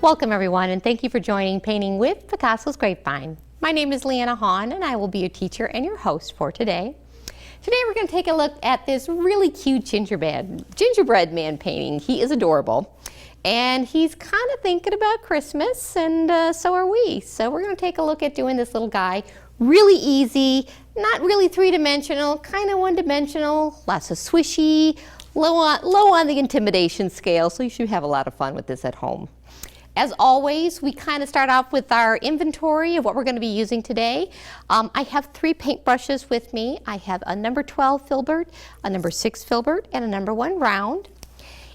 Welcome everyone, and thank you for joining Painting with Picasso's Grapevine. My name is Leanna Hahn and I will be your teacher and your host for today. Today we're going to take a look at this really cute gingerbread man painting. He is adorable and he's kind of thinking about Christmas, and so are we. So we're going to take a look at doing this little guy. Really easy, not really three-dimensional, kind of one-dimensional, lots of swishy, low on the intimidation scale, so you should have a lot of fun with this at home. As always, we kind of start off with our inventory of what we're going to be using today. I have 3 paintbrushes with me. I have a number 12 filbert, a number 6 filbert, and a number 1 round.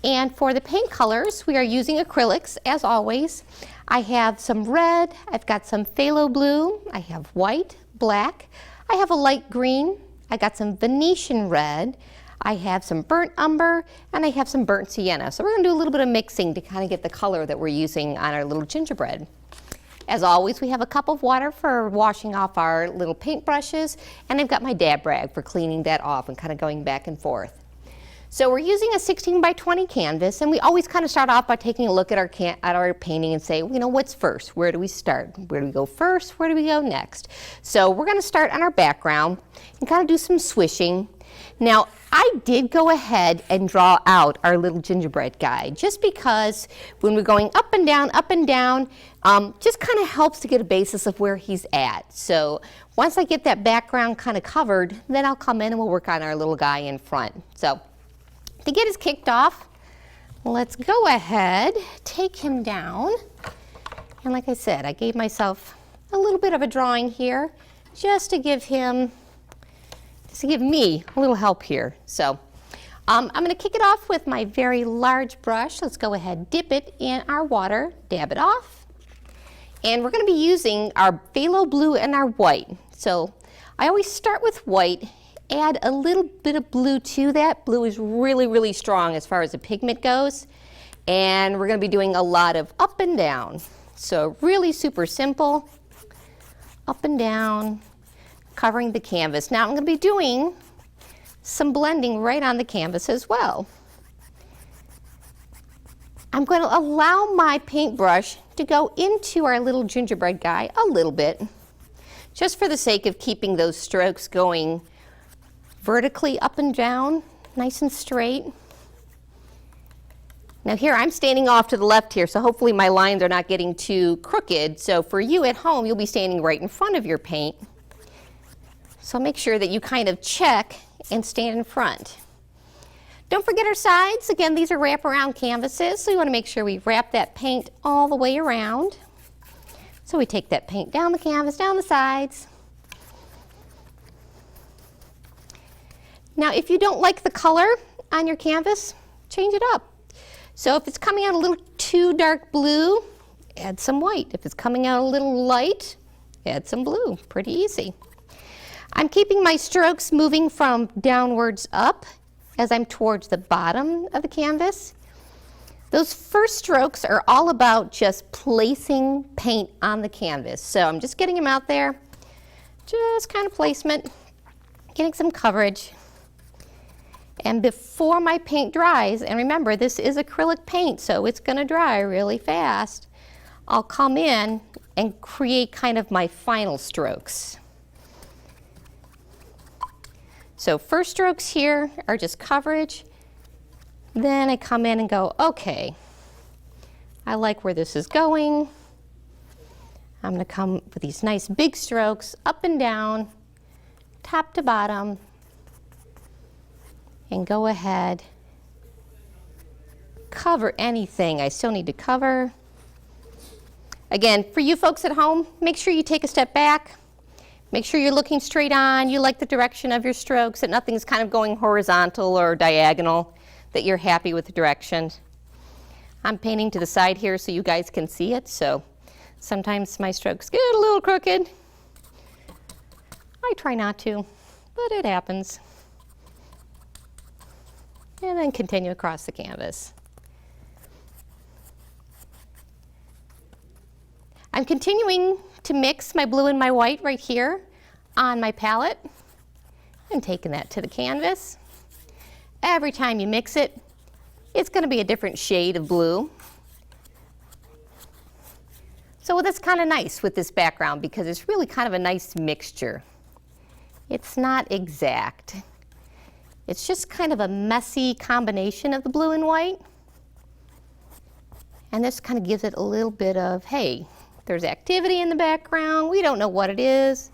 And for the paint colors, we are using acrylics, as always. I have some red, I've got some phthalo blue, I have white, black, I have a light green, I got some Venetian red, I have some burnt umber, and I have some burnt sienna. So we're going to do a little bit of mixing to kind of get the color that we're using on our little gingerbread. As always, we have a cup of water for washing off our little paint brushes, and I've got my dab rag for cleaning that off and kind of going back and forth. So we're using a 16 by 20 canvas, and we always kind of start off by taking a look at our painting and say, you know, what's first? Where do we start? Where do we go first? Where do we go next? So we're going to start on our background and kind of do some swishing. Now, I did go ahead and draw out our little gingerbread guy just because when we're going up and down, just kind of helps to get a basis of where he's at. So once I get that background kind of covered, then I'll come in and we'll work on our little guy in front. So to get us kicked off, let's go ahead, take him down. And like I said, I gave myself a little bit of a drawing here just to give me a little help here. So I'm going to kick it off with my very large brush. Let's go ahead, dip it in our water, dab it off. And we're going to be using our phthalo blue and our white. So I always start with white, add a little bit of blue to that. Blue is really, really strong as far as the pigment goes. And we're going to be doing a lot of up and down. So really super simple, up and down, covering the canvas. Now I'm going to be doing some blending right on the canvas as well. I'm going to allow my paintbrush to go into our little gingerbread guy a little bit, just for the sake of keeping those strokes going vertically up and down, nice and straight. Now here I'm standing off to the left here, so hopefully my lines are not getting too crooked. So for you at home, you'll be standing right in front of your paint. So make sure that you kind of check and stand in front. Don't forget our sides. Again, these are wraparound canvases, so you want to make sure we wrap that paint all the way around. So we take that paint down the canvas, down the sides. Now if you don't like the color on your canvas, change it up. So if it's coming out a little too dark blue, add some white. If it's coming out a little light, add some blue. Pretty easy. I'm keeping my strokes moving from downwards up as I'm towards the bottom of the canvas. Those first strokes are all about just placing paint on the canvas. So I'm just getting them out there, just kind of placement, getting some coverage. And before my paint dries, and remember this is acrylic paint, so it's going to dry really fast, I'll come in and create kind of my final strokes. So first strokes here are just coverage. Then I come in and go, okay, I like where this is going. I'm going to come with these nice big strokes up and down, top to bottom, and go ahead, cover anything I still need to cover. Again, for you folks at home, make sure you take a step back. Make sure you're looking straight on, you like the direction of your strokes, that nothing's kind of going horizontal or diagonal, that you're happy with the direction. I'm painting to the side here so you guys can see it, so sometimes my strokes get a little crooked. I try not to, but it happens. And then continue across the canvas. I'm continuing to mix my blue and my white right here on my palette and taking that to the canvas. Every time you mix it, it's going to be a different shade of blue. So that's kind of nice with this background because it's really kind of a nice mixture. It's not exact. It's just kind of a messy combination of the blue and white. And this kind of gives it a little bit of, hey, there's activity in the background. We don't know what it is.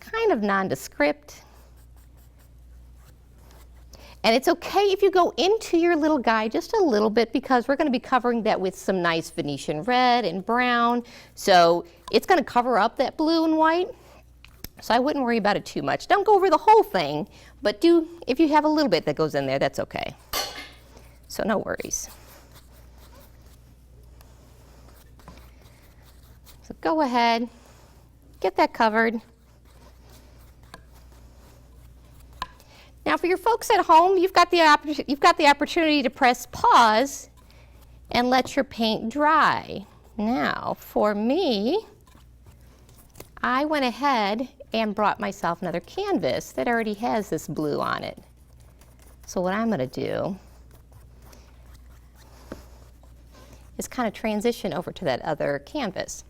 Kind of nondescript. And it's okay if you go into your little guy just a little bit because we're going to be covering that with some nice Venetian red and brown. So it's going to cover up that blue and white. So I wouldn't worry about it too much. Don't go over the whole thing, but do, if you have a little bit that goes in there, that's okay. So no worries. So go ahead, get that covered. Now for your folks at home, you've got the opportunity to press pause and let your paint dry. Now for me, I went ahead and brought myself another canvas that already has this blue on it. So what I'm going to do is kind of transition over to that other canvas.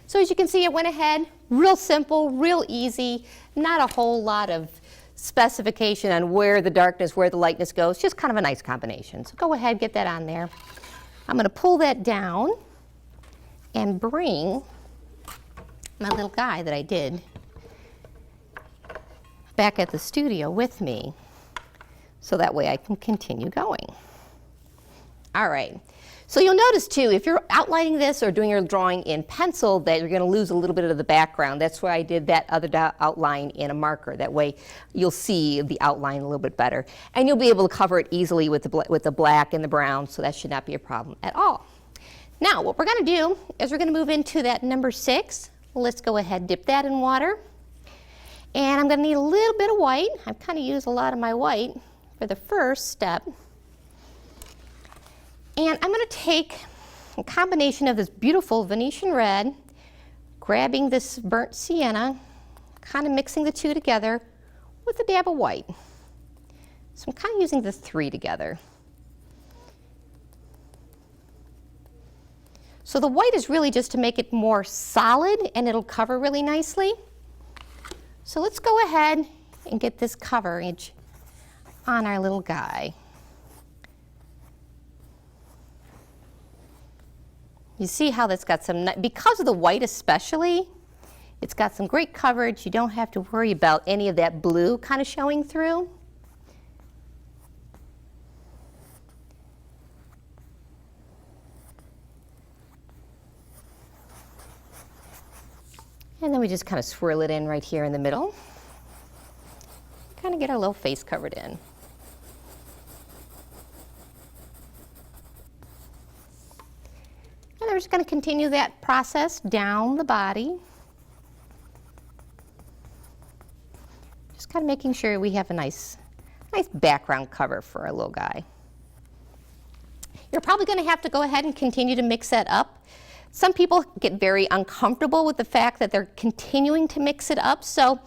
So as you can see, it went ahead, real simple, real easy, not a whole lot of specification on where the darkness, where the lightness goes, just kind of a nice combination. So go ahead, get that on there. I'm going to pull that down and bring my little guy that I did back at the studio with me, so that way I can continue going. All right. So you'll notice too, if you're outlining this or doing your drawing in pencil, that you're going to lose a little bit of the background. That's why I did that other outline in a marker. That way you'll see the outline a little bit better. And you'll be able to cover it easily with the black and the brown, so that should not be a problem at all. Now what we're going to do is we're going to move into that number 6. Let's go ahead and dip that in water. And I'm going to need a little bit of white. I've kind of used a lot of my white for the first step. And I'm going to take a combination of this beautiful Venetian red, grabbing this burnt sienna, kind of mixing the two together with a dab of white. So I'm kind of using the 3 together. So the white is really just to make it more solid and it'll cover really nicely. So let's go ahead and get this coverage on our little guy. You see how that's got some, because of the white especially, it's got some great coverage. You don't have to worry about any of that blue kind of showing through. And then we just kind of swirl it in right here in the middle. Kind of get our little face covered in. And we're just going to continue that process down the body. Just kind of making sure we have a nice background cover for our little guy. You're probably going to have to go ahead and continue to mix that up. Some people get very uncomfortable with the fact that they're continuing to mix it up. So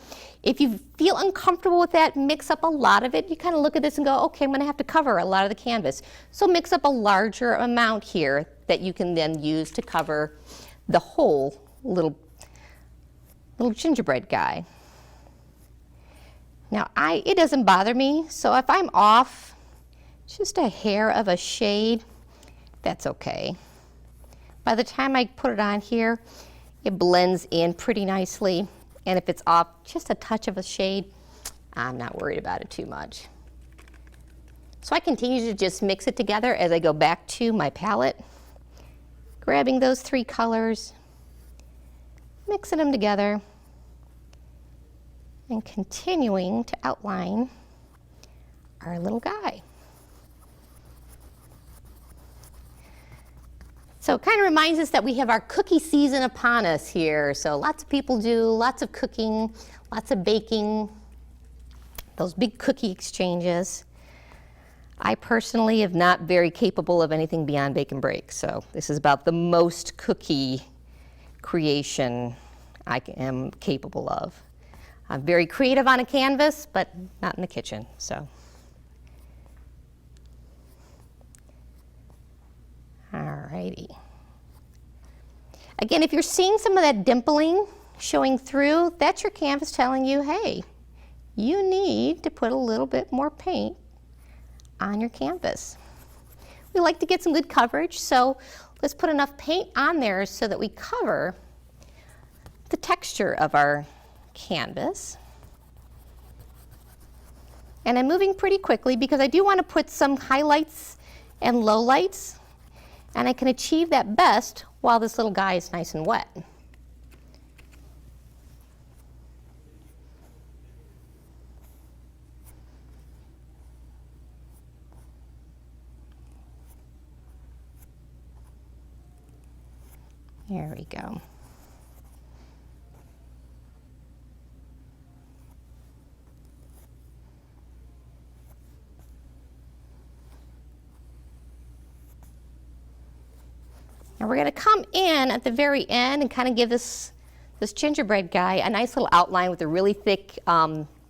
if you feel uncomfortable with that, mix up a lot of it. You kind of look at this and go, okay, I'm going to have to cover a lot of the canvas. So mix up a larger amount here that you can then use to cover the whole little gingerbread guy. Now it doesn't bother me, so if I'm off just a hair of a shade, that's okay. By the time I put it on here, it blends in pretty nicely. And if it's off just a touch of a shade, I'm not worried about it too much. So I continue to just mix it together as I go back to my palette, grabbing those 3 colors, mixing them together, and continuing to outline our little guy. So it kind of reminds us that we have our cookie season upon us here. So lots of people do lots of cooking, lots of baking, those big cookie exchanges. I personally am not very capable of anything beyond bake and break. So this is about the most cookie creation I am capable of. I'm very creative on a canvas, but not in the kitchen, so. Alrighty. Again, if you're seeing some of that dimpling showing through, that's your canvas telling you, hey, you need to put a little bit more paint on your canvas. We like to get some good coverage, so let's put enough paint on there so that we cover the texture of our canvas. And I'm moving pretty quickly because I do want to put some highlights and lowlights, and I can achieve that best while this little guy is nice and wet. There we go. Now we're going to come in at the very end and kind of give this gingerbread guy a nice little outline with a really thick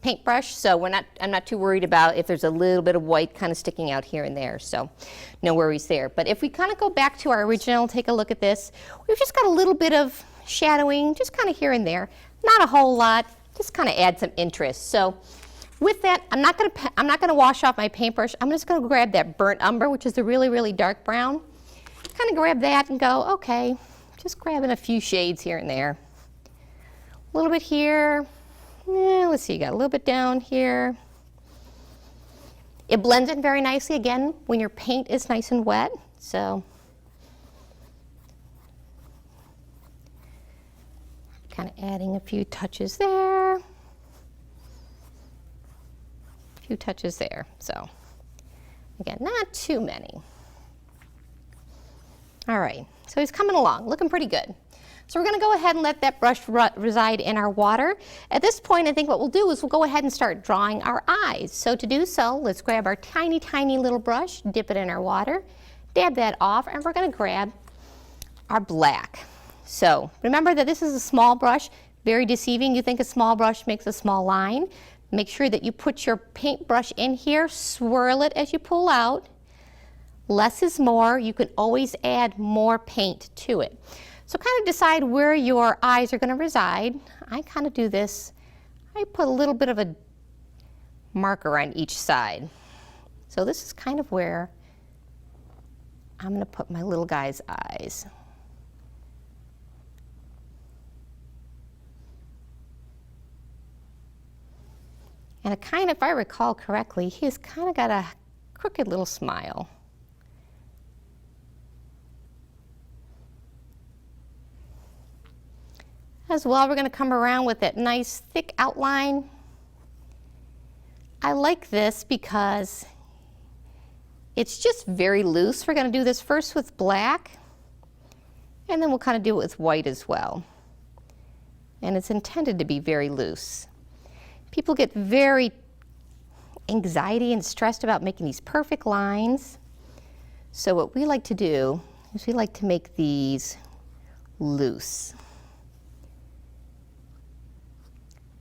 paintbrush. So I'm not too worried about if there's a little bit of white kind of sticking out here and there. So no worries there. But if we kind of go back to our original, take a look at this, we've just got a little bit of shadowing, just kind of here and there. Not a whole lot, just kind of add some interest. So with that, I'm not going to wash off my paintbrush. I'm just going to grab that burnt umber, which is the really, really dark brown. Kind of grab that and go, okay, just grabbing a few shades here and there. A little bit here. Let's see, you got a little bit down here. It blends in very nicely, again, when your paint is nice and wet. So kind of adding a few touches there. A few touches there. So again, not too many. All right, so he's coming along, looking pretty good. So we're going to go ahead and let that brush reside in our water. At this point, I think what we'll do is we'll go ahead and start drawing our eyes. So to do so, let's grab our tiny, tiny little brush, dip it in our water, dab that off, and we're going to grab our black. So remember that this is a small brush, very deceiving. You think a small brush makes a small line. Make sure that you put your paintbrush in here, swirl it as you pull out. Less is more. You can always add more paint to it. So kind of decide where your eyes are going to reside. I kind of do this. I put a little bit of a marker on each side. So this is kind of where I'm going to put my little guy's eyes. And it kind of, if I recall correctly, he's kind of got a crooked little smile. As well, we're going to come around with that nice thick outline. I like this because it's just very loose. We're going to do this first with black, and then we'll kind of do it with white as well. And it's intended to be very loose. People get very anxiety and stressed about making these perfect lines. So what we like to do is we like to make these loose.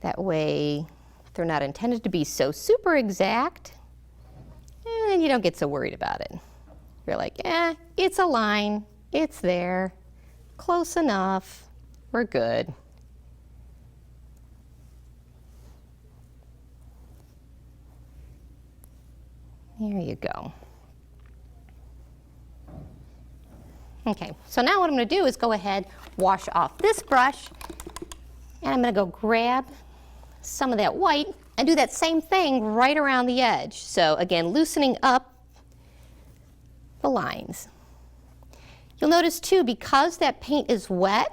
That way, they're not intended to be so super exact, and then you don't get so worried about it. You're like, it's a line, it's there, close enough, we're good. There you go. Okay, so now what I'm going to do is go ahead, wash off this brush, and I'm going to go grab some of that white and do that same thing right around the edge. So again, loosening up the lines. You'll notice too, because that paint is wet,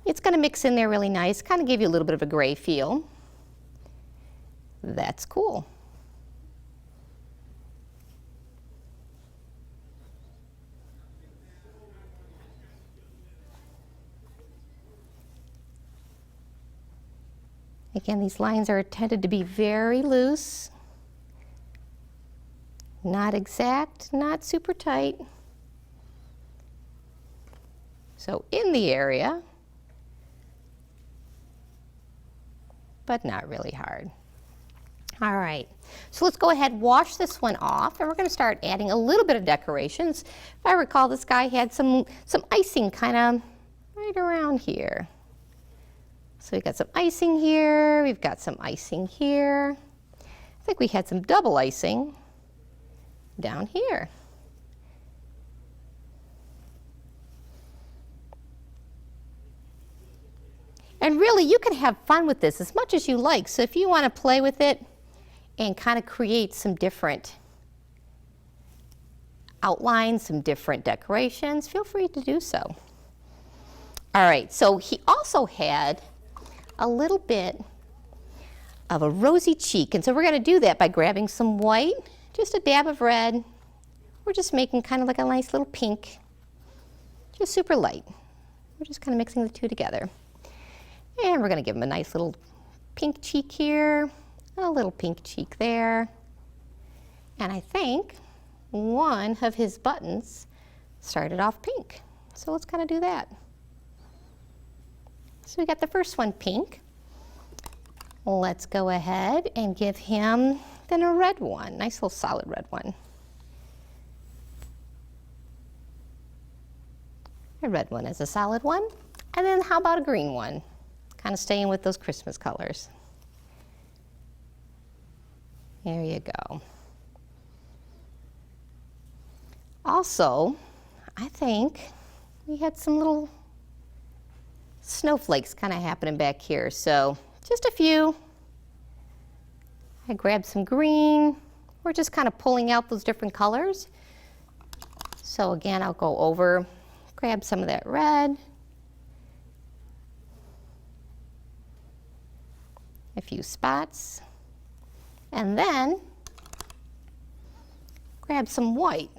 it's going to mix in there really nice, kind of give you a little bit of a gray feel. That's cool. Again, these lines are intended to be very loose, not exact, not super tight. So in the area, but not really hard. All right, so let's go ahead and wash this one off, and we're going to start adding a little bit of decorations. If I recall, this guy had some icing kind of right around here. So we've got some icing here, we've got some icing here. I think we had some double icing down here. And really, you can have fun with this as much as you like. So if you want to play with it and kind of create some different outlines, some different decorations, feel free to do so. All right, so he also had a little bit of a rosy cheek. And so we're going to do that by grabbing some white, just a dab of red. We're just making kind of like a nice little pink, just super light. We're just kind of mixing the two together. And we're going to give him a nice little pink cheek here, a little pink cheek there. And I think one of his buttons started off pink. So let's kind of do that. So we got the first one pink. Let's go ahead and give him then a red one, nice little solid red one. A red one is a solid one. And then how about a green one? Kind of staying with those Christmas colors. There you go. Also, I think we had some little snowflakes kind of happening back here. So just a few. I grabbed some green. We're just kind of pulling out those different colors. So again, I'll go over, grab some of that red. A few spots, and then grab some white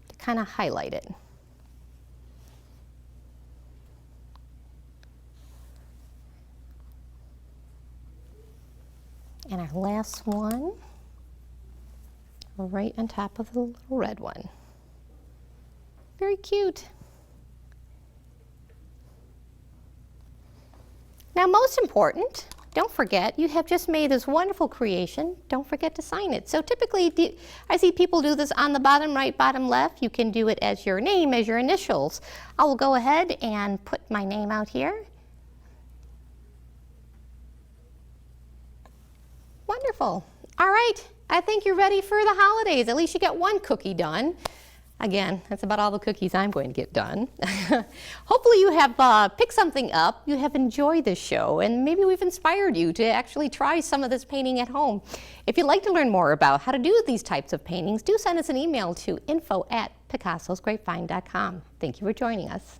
to kind of highlight it. And our last one, right on top of the little red one. Very cute. Now, most important, don't forget, you have just made this wonderful creation. Don't forget to sign it. So typically, I see people do this on the bottom right, bottom left. You can do it as your name, as your initials. I will go ahead and put my name out here. Wonderful. All right, I think you're ready for the holidays. At least you got one cookie done. Again, that's about all the cookies I'm going to get done. Hopefully you have picked something up, you have enjoyed this show, and maybe we've inspired you to actually try some of this painting at home. If you'd like to learn more about how to do these types of paintings, do send us an email to info@picassosgrapevine.com. Thank you for joining us.